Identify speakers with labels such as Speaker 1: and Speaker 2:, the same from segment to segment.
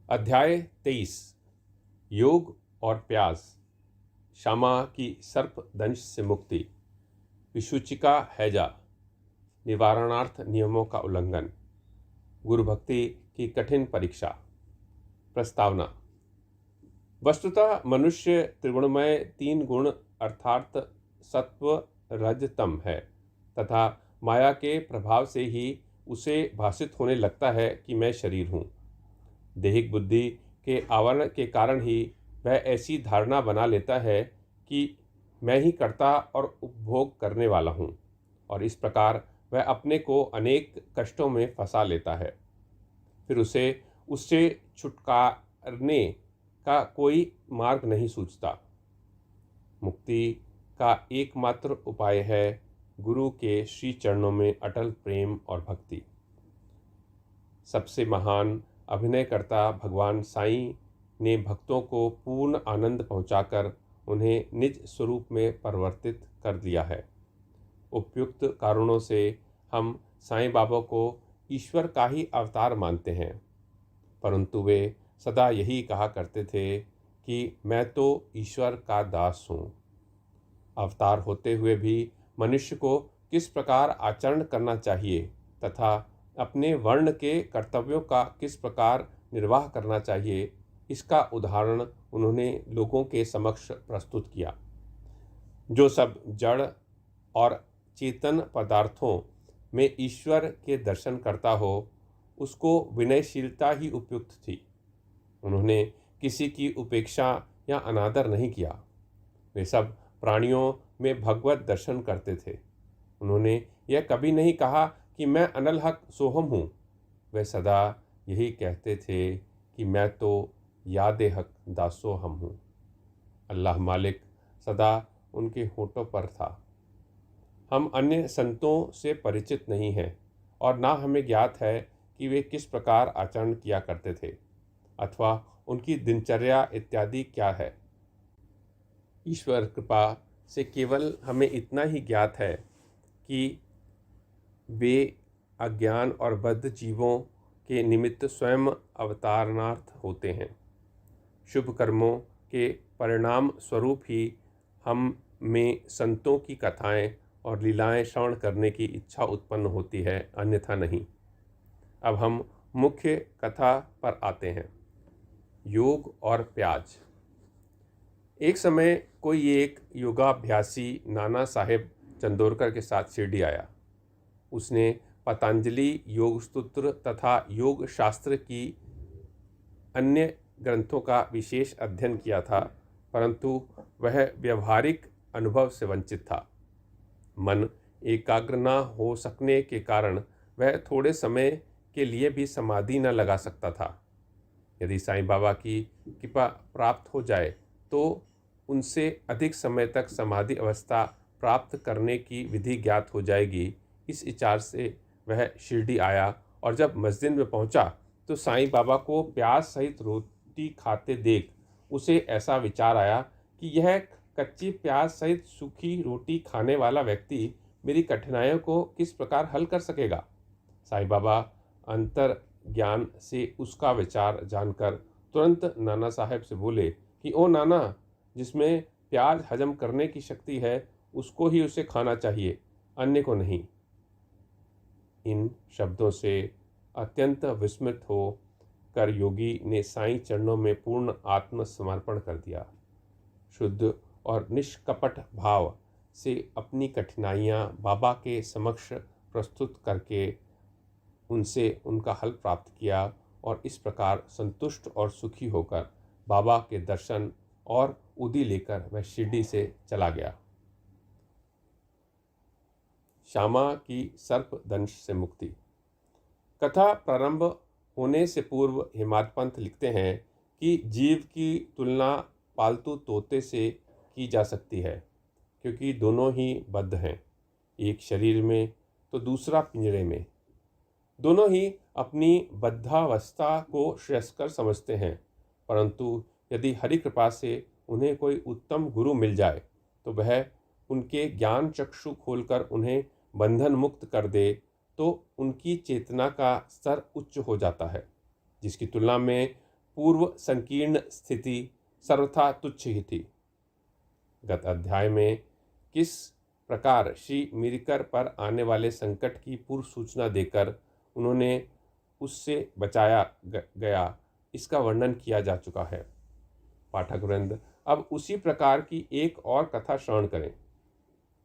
Speaker 1: अध्याय 23 योग और प्यास। क्षमा की सर्पदंश से मुक्ति। विसूचिका हैजा। निवारणार्थ नियमों का उल्लंघन। गुरु भक्ति की कठिन परीक्षा। प्रस्तावना। वस्तुतः मनुष्य त्रिगुणमय 3 गुण अर्थात सत्व रज तम है तथा माया के प्रभाव से ही उसे भासित होने लगता है कि मैं शरीर हूँ। दैहिक बुद्धि के आवरण के कारण ही वह ऐसी धारणा बना लेता है कि मैं ही कर्ता और उपभोग करने वाला हूँ, और इस प्रकार वह अपने को अनेक कष्टों में फंसा लेता है। फिर उसे उससे छुटकारने का कोई मार्ग नहीं सूझता। मुक्ति का एकमात्र उपाय है गुरु के श्री चरणों में अटल प्रेम और भक्ति। सबसे महान अभिनयकर्ता भगवान साईं ने भक्तों को पूर्ण आनंद पहुंचाकर उन्हें निज स्वरूप में परिवर्तित कर दिया है। उपयुक्त कारणों से हम साईं बाबा को ईश्वर का ही अवतार मानते हैं, परंतु वे सदा यही कहा करते थे कि मैं तो ईश्वर का दास हूँ। अवतार होते हुए भी मनुष्य को किस प्रकार आचरण करना चाहिए तथा अपने वर्ण के कर्तव्यों का किस प्रकार निर्वाह करना चाहिए, इसका उदाहरण उन्होंने लोगों के समक्ष प्रस्तुत किया। जो सब जड़ और चेतन पदार्थों में ईश्वर के दर्शन करता हो, उसको विनयशीलता ही उपयुक्त थी। उन्होंने किसी की उपेक्षा या अनादर नहीं किया। वे सब प्राणियों में भगवत दर्शन करते थे। उन्होंने यह कभी नहीं कहा कि मैं अनलहक सोहम हूँ। वे सदा यही कहते थे कि मैं तो याद हक दासो हम हूँ। अल्लाह मालिक सदा उनके होठों पर था। हम अन्य संतों से परिचित नहीं हैं और ना हमें ज्ञात है कि वे किस प्रकार आचरण किया करते थे अथवा उनकी दिनचर्या इत्यादि क्या है। ईश्वर कृपा से केवल हमें इतना ही ज्ञात है कि वे अज्ञान और बद्ध जीवों के निमित्त स्वयं अवतारणार्थ होते हैं। शुभ कर्मों के परिणाम स्वरूप ही हम में संतों की कथाएं और लीलाएं श्रवण करने की इच्छा उत्पन्न होती है, अन्यथा नहीं। अब हम मुख्य कथा पर आते हैं। योग और प्याज। एक समय कोई एक योगाभ्यासी नाना साहेब चंदोरकर के साथ शिरडी आया। उसने पतंजलि योग सूत्र तथा योग शास्त्र की अन्य ग्रंथों का विशेष अध्ययन किया था, परंतु वह व्यवहारिक अनुभव से वंचित था। मन एकाग्र न हो सकने के कारण वह थोड़े समय के लिए भी समाधि न लगा सकता था। यदि साईं बाबा की कृपा प्राप्त हो जाए तो उनसे अधिक समय तक समाधि अवस्था प्राप्त करने की विधि ज्ञात हो जाएगी। इस विचार से वह शिरडी आया और जब मस्जिद में पहुंचा तो साईं बाबा को प्याज सहित रोटी खाते देख उसे ऐसा विचार आया कि यह कच्ची प्याज सहित सूखी रोटी खाने वाला व्यक्ति मेरी कठिनाइयों को किस प्रकार हल कर सकेगा। साईं बाबा अंतर ज्ञान से उसका विचार जानकर तुरंत नाना साहब से बोले कि ओ नाना, जिसमें प्याज हजम करने की शक्ति है उसको ही उसे खाना चाहिए, अन्य को नहीं। इन शब्दों से अत्यंत विस्मित हो कर योगी ने साईं चरणों में पूर्ण आत्मसमर्पण कर दिया। शुद्ध और निष्कपट भाव से अपनी कठिनाइयाँ बाबा के समक्ष प्रस्तुत करके उनसे उनका हल प्राप्त किया और इस प्रकार संतुष्ट और सुखी होकर बाबा के दर्शन और उदी लेकर वह शिरडी से चला गया। क्षमा की सर्पदंश से मुक्ति। कथा प्रारंभ होने से पूर्व हेमाडपंत लिखते हैं कि जीव की तुलना पालतू तोते से की जा सकती है, क्योंकि दोनों ही बद्ध हैं, एक शरीर में तो दूसरा पिंजरे में। दोनों ही अपनी बद्धावस्था को श्रेयस्कर समझते हैं, परंतु यदि हरि कृपा से उन्हें कोई उत्तम गुरु मिल जाए तो वह उनके ज्ञान चक्षु खोलकर उन्हें बंधन मुक्त कर दे तो उनकी चेतना का स्तर उच्च हो जाता है, जिसकी तुलना में पूर्व संकीर्ण स्थिति सर्वथा तुच्छ ही थी। गत अध्याय में किस प्रकार श्री मिरिकर पर आने वाले संकट की पूर्व सूचना देकर उन्होंने उससे बचाया गया, इसका वर्णन किया जा चुका है। पाठक वृंद अब उसी प्रकार की एक और कथा श्रवण करें।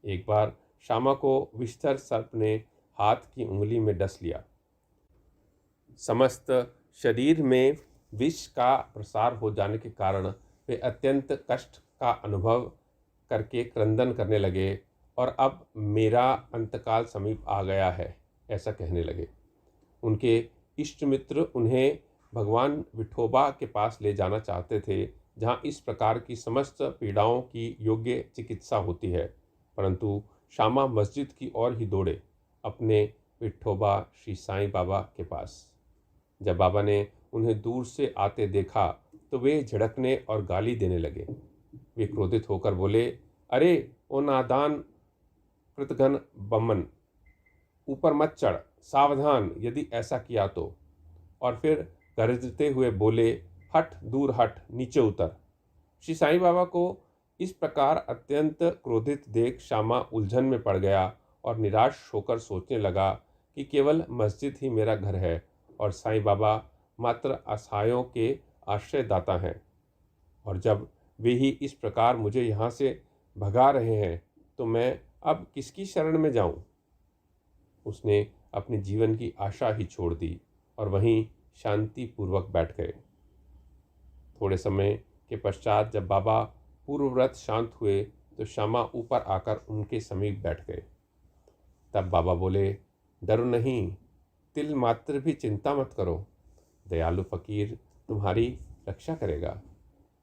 Speaker 1: एक बार श्यामा को विषधर सर्प ने हाथ की उंगली में डस लिया। समस्त शरीर में विष का प्रसार हो जाने के कारण वे अत्यंत कष्ट का अनुभव करके क्रंदन करने लगे और अब मेरा अंतकाल समीप आ गया है, ऐसा कहने लगे। उनके इष्ट मित्र उन्हें भगवान विठोबा के पास ले जाना चाहते थे, जहाँ इस प्रकार की समस्त पीड़ाओं की योग्य चिकित्सा होती है, परंतु श्यामा मस्जिद की ओर ही दौड़े, अपने विठोबा श्री साईं बाबा के पास। जब बाबा ने उन्हें दूर से आते देखा तो वे झड़कने और गाली देने लगे। वे क्रोधित होकर बोले, अरे ओ नादान कृतघ्न बमन, ऊपर मत चढ़, सावधान यदि ऐसा किया तो। और फिर गरजते हुए बोले, हट दूर हट, नीचे उतर। श्री साईं बाबा को इस प्रकार अत्यंत क्रोधित देख श्यामा उलझन में पड़ गया और निराश होकर सोचने लगा कि केवल मस्जिद ही मेरा घर है और साईं बाबा मात्र असहायों के आश्रयदाता हैं, और जब वे ही इस प्रकार मुझे यहाँ से भगा रहे हैं तो मैं अब किसकी शरण में जाऊँ। उसने अपने जीवन की आशा ही छोड़ दी और वहीं शांतिपूर्वक बैठ गए। थोड़े समय के पश्चात जब बाबा पूर्वव्रत शांत हुए तो श्यामा ऊपर आकर उनके समीप बैठ गए। तब बाबा बोले, डरो नहीं, तिल मात्र भी चिंता मत करो, दयालु फकीर तुम्हारी रक्षा करेगा।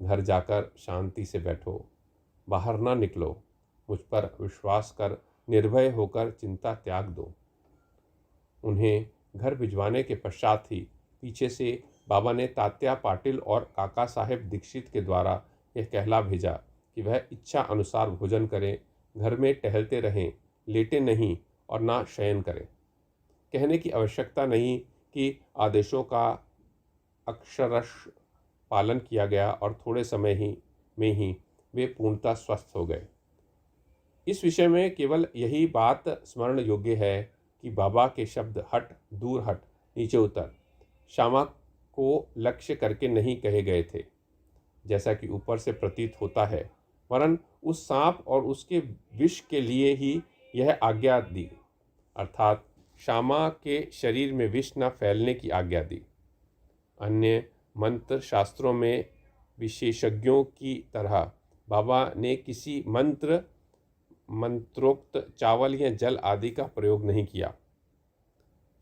Speaker 1: घर जाकर शांति से बैठो, बाहर ना निकलो, मुझ पर विश्वास कर निर्भय होकर चिंता त्याग दो। उन्हें घर भिजवाने के पश्चात ही पीछे से बाबा ने तात्या पाटिल और काका साहेब दीक्षित के द्वारा यह कहला भेजा कि वह इच्छा अनुसार भोजन करें, घर में टहलते रहें, लेटे नहीं और ना शयन करें। कहने की आवश्यकता नहीं कि आदेशों का अक्षरश पालन किया गया और थोड़े समय में ही वे पूर्णतः स्वस्थ हो गए। इस विषय में केवल यही बात स्मरण योग्य है कि बाबा के शब्द हट दूर हट नीचे उतर श्यामा को लक्ष्य करके नहीं कहे गए थे, जैसा कि ऊपर से प्रतीत होता है, वरन उस सांप और उसके विष के लिए ही यह आज्ञा दी, अर्थात श्यामा के शरीर में विष न फैलने की आज्ञा दी। अन्य मंत्र शास्त्रों में विशेषज्ञों की तरह बाबा ने किसी मंत्रोक्त चावल या जल आदि का प्रयोग नहीं किया।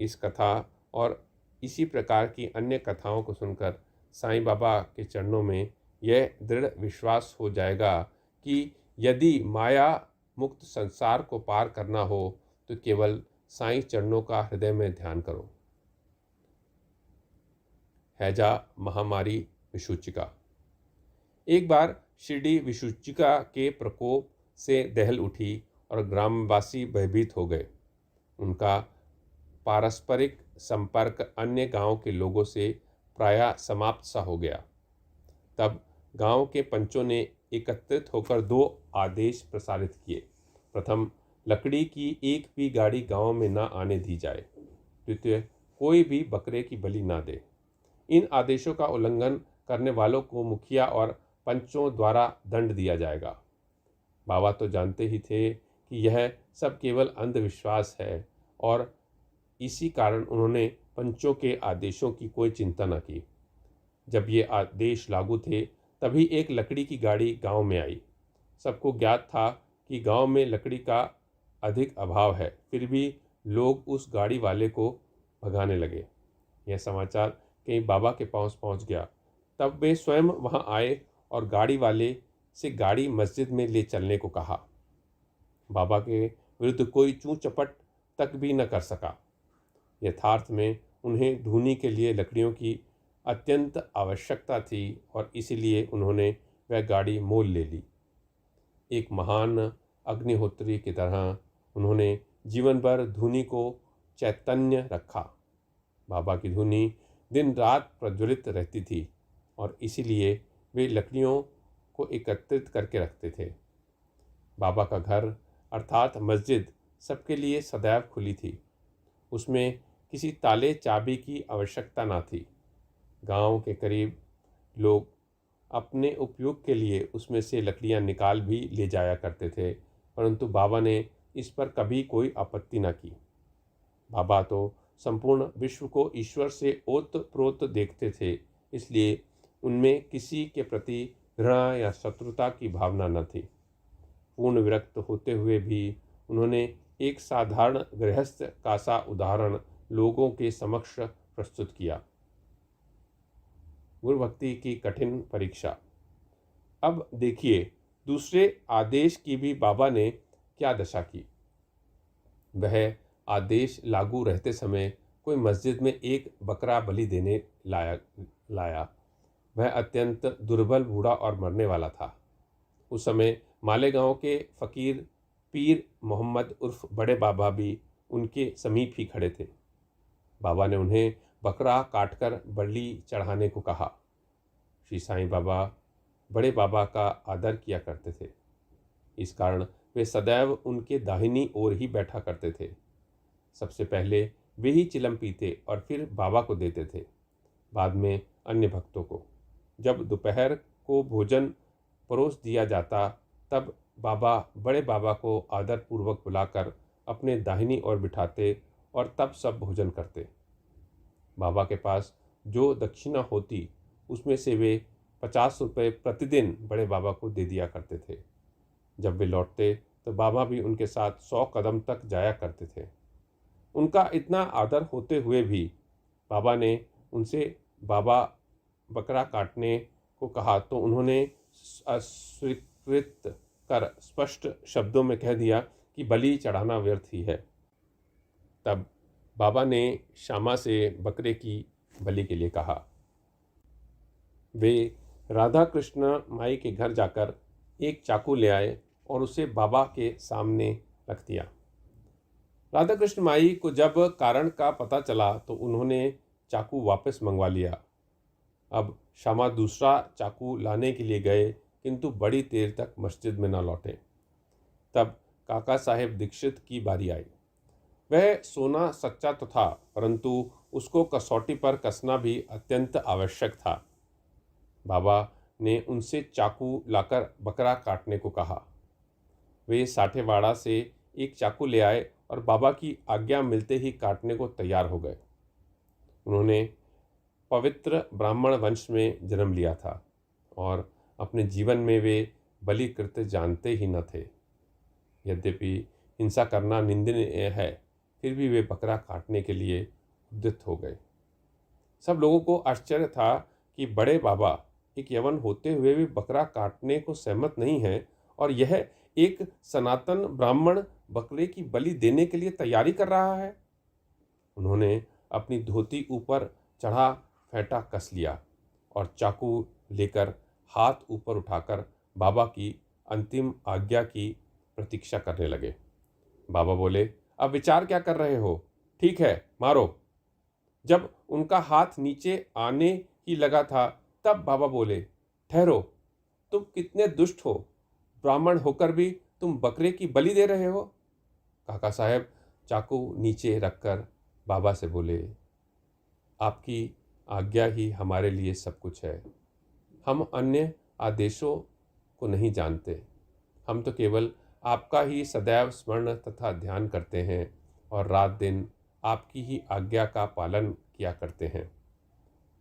Speaker 1: इस कथा और इसी प्रकार की अन्य कथाओं को सुनकर साईं बाबा के चरणों में यह दृढ़ विश्वास हो जाएगा कि यदि माया मुक्त संसार को पार करना हो तो केवल साईं चरणों का हृदय में ध्यान करो। हैजा महामारी विषुचिका। एक बार शिरडी विषुचिका के प्रकोप से दहल उठी और ग्रामवासी भयभीत हो गए। उनका पारस्परिक संपर्क अन्य गांव के लोगों से प्रायः समाप्त सा हो गया। तब गांव के पंचों ने एकत्रित होकर दो आदेश प्रसारित किए। प्रथम, लकड़ी की एक भी गाड़ी गांव में न आने दी जाए। द्वितीय, कोई भी बकरे की बलि ना दे। इन आदेशों का उल्लंघन करने वालों को मुखिया और पंचों द्वारा दंड दिया जाएगा। बाबा तो जानते ही थे कि यह सब केवल अंधविश्वास है और इसी कारण उन्होंने पंचों के आदेशों की कोई चिंता न की। जब ये आदेश लागू थे तभी एक लकड़ी की गाड़ी गांव में आई। सबको ज्ञात था कि गांव में लकड़ी का अधिक अभाव है, फिर भी लोग उस गाड़ी वाले को भगाने लगे। यह समाचार कहीं बाबा के पास पहुंच गया। तब वे स्वयं वहां आए और गाड़ी वाले से गाड़ी मस्जिद में ले चलने को कहा। बाबा के विरुद्ध कोई चूं चपट तक भी न कर सका। यथार्थ में उन्हें धूनी के लिए लकड़ियों की अत्यंत आवश्यकता थी और इसीलिए उन्होंने वह गाड़ी मोल ले ली। एक महान अग्निहोत्री की तरह उन्होंने जीवन भर धूनी को चैतन्य रखा। बाबा की धूनी दिन रात प्रज्वलित रहती थी और इसीलिए वे लकड़ियों को एकत्रित करके रखते थे। बाबा का घर अर्थात मस्जिद सबके लिए सदैव खुली थी। उसमें किसी ताले चाबी की आवश्यकता न थी। गांव के करीब लोग अपने उपयोग के लिए उसमें से लकड़ियां निकाल भी ले जाया करते थे, परंतु बाबा ने इस पर कभी कोई आपत्ति न की। बाबा तो संपूर्ण विश्व को ईश्वर से ओत-प्रोत देखते थे, इसलिए उनमें किसी के प्रति घृणा या शत्रुता की भावना न थी। पूर्ण विरक्त होते हुए भी उन्होंने एक साधारण गृहस्थ का सा उदाहरण लोगों के समक्ष प्रस्तुत किया। गुरु भक्ति की कठिन परीक्षा। अब देखिए दूसरे आदेश की भी बाबा ने क्या दशा की। वह आदेश लागू रहते समय कोई मस्जिद में एक बकरा बलि देने लाया। वह अत्यंत दुर्बल, बूढ़ा और मरने वाला था। उस समय मालेगांव के फ़कीर पीर मोहम्मद उर्फ बड़े बाबा भी उनके समीप ही खड़े थे। बाबा ने उन्हें बकरा काटकर बलि चढ़ाने को कहा। श्री साईं बाबा बड़े बाबा का आदर किया करते थे, इस कारण वे सदैव उनके दाहिनी ओर ही बैठा करते थे। सबसे पहले वे ही चिलम पीते और फिर बाबा को देते थे, बाद में अन्य भक्तों को। जब दोपहर को भोजन परोस दिया जाता तब बाबा बड़े बाबा को आदरपूर्वक बुलाकर अपने दाहिनी ओर बिठाते और तब सब भोजन करते। बाबा के पास जो दक्षिणा होती उसमें से वे 50 रुपये प्रतिदिन बड़े बाबा को दे दिया करते थे। जब वे लौटते तो बाबा भी उनके साथ 100 कदम तक जाया करते थे। उनका इतना आदर होते हुए भी बाबा ने उनसे बाबा बकरा काटने को कहा तो उन्होंने अस्वीकृत कर स्पष्ट शब्दों में कह दिया कि बलि चढ़ाना व्यर्थ ही है। तब बाबा ने श्यामा से बकरे की बलि के लिए कहा। वे राधा कृष्ण माई के घर जाकर एक चाकू ले आए और उसे बाबा के सामने रख दिया। राधा कृष्ण माई को जब कारण का पता चला तो उन्होंने चाकू वापस मंगवा लिया। अब श्यामा दूसरा चाकू लाने के लिए गए, किंतु बड़ी देर तक मस्जिद में न लौटे। तब काका साहेब दीक्षित की बारी आई। वह सोना सच्चा तो था, परंतु उसको कसौटी पर कसना भी अत्यंत आवश्यक था। बाबा ने उनसे चाकू लाकर बकरा काटने को कहा। वे साठेवाड़ा से एक चाकू ले आए और बाबा की आज्ञा मिलते ही काटने को तैयार हो गए। उन्होंने पवित्र ब्राह्मण वंश में जन्म लिया था और अपने जीवन में वे बलि कृत्य जानते ही न थे। यद्यपि हिंसा करना निंदनीय है, फिर भी वे बकरा काटने के लिए उद्यत हो गए। सब लोगों को आश्चर्य था कि बड़े बाबा एक यवन होते हुए भी बकरा काटने को सहमत नहीं है और यह एक सनातन ब्राह्मण बकरे की बलि देने के लिए तैयारी कर रहा है। उन्होंने अपनी धोती ऊपर चढ़ा फेंटा कस लिया और चाकू लेकर हाथ ऊपर उठाकर बाबा की अंतिम आज्ञा की प्रतीक्षा करने लगे। बाबा बोले, अब विचार क्या कर रहे हो? ठीक है, मारो। जब उनका हाथ नीचे आने ही लगा था तब बाबा बोले, ठहरो, तुम कितने दुष्ट हो, ब्राह्मण होकर भी तुम बकरे की बलि दे रहे हो। काका साहब चाकू नीचे रखकर बाबा से बोले, आपकी आज्ञा ही हमारे लिए सब कुछ है। हम अन्य आदेशों को नहीं जानते। हम तो केवल आपका ही सदैव स्मरण तथा ध्यान करते हैं और रात दिन आपकी ही आज्ञा का पालन किया करते हैं।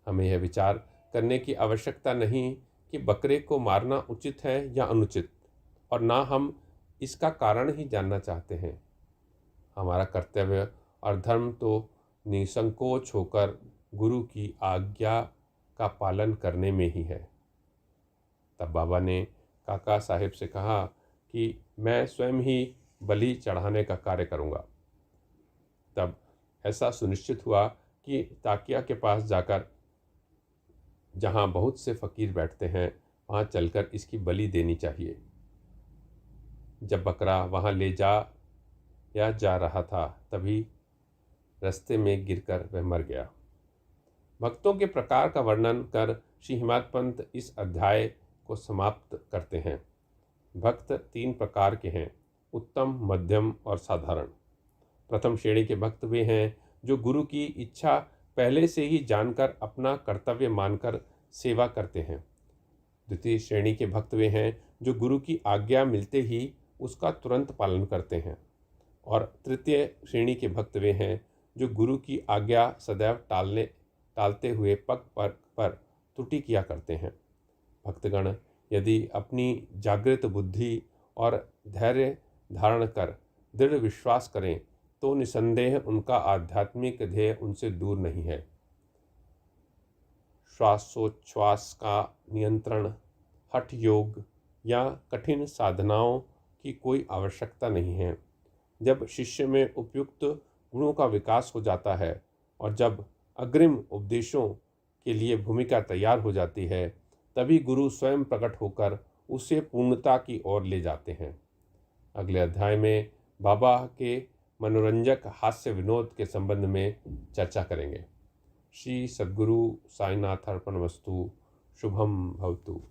Speaker 1: हमें यह विचार करने की आवश्यकता नहीं कि बकरे को मारना उचित है या अनुचित, और ना हम इसका कारण ही जानना चाहते हैं। हमारा कर्तव्य और धर्म तो निसंकोच होकर गुरु की आज्ञा का पालन करने में ही है। तब बाबा ने काका साहेब से कहा कि मैं स्वयं ही बलि चढ़ाने का कार्य करूँगा। तब ऐसा सुनिश्चित हुआ कि ताकिया के पास जाकर, जहाँ बहुत से फ़कीर बैठते हैं, वहाँ चलकर इसकी बलि देनी चाहिए। जब बकरा वहाँ ले जा रहा था तभी रास्ते में गिरकर वह मर गया। भक्तों के प्रकार का वर्णन कर श्री हिमायत पंत इस अध्याय को समाप्त करते हैं। भक्त 3 प्रकार के हैं, उत्तम, मध्यम और साधारण। प्रथम श्रेणी के भक्त वे हैं जो गुरु की इच्छा पहले से ही जानकर अपना कर्तव्य मानकर सेवा करते हैं। द्वितीय श्रेणी के भक्त वे हैं जो गुरु की आज्ञा मिलते ही उसका तुरंत पालन करते हैं। और तृतीय श्रेणी के भक्त वे हैं जो गुरु की आज्ञा सदैव टालते हुए पग पर त्रुटि किया करते हैं। भक्तगण यदि अपनी जागृत बुद्धि और धैर्य धारण कर दृढ़ विश्वास करें तो निसंदेह उनका आध्यात्मिक ध्येय उनसे दूर नहीं है। श्वासोच्छ्वास का नियंत्रण, हठ योग या कठिन साधनाओं की कोई आवश्यकता नहीं है। जब शिष्य में उपयुक्त गुणों का विकास हो जाता है और जब अग्रिम उपदेशों के लिए भूमिका तैयार हो जाती है, तभी गुरु स्वयं प्रकट होकर उसे पूर्णता की ओर ले जाते हैं। अगले अध्याय में बाबा के मनोरंजक हास्य विनोद के संबंध में चर्चा करेंगे। श्री सद्गुरु साईनाथ अर्पणमस्तु। शुभम भवतु।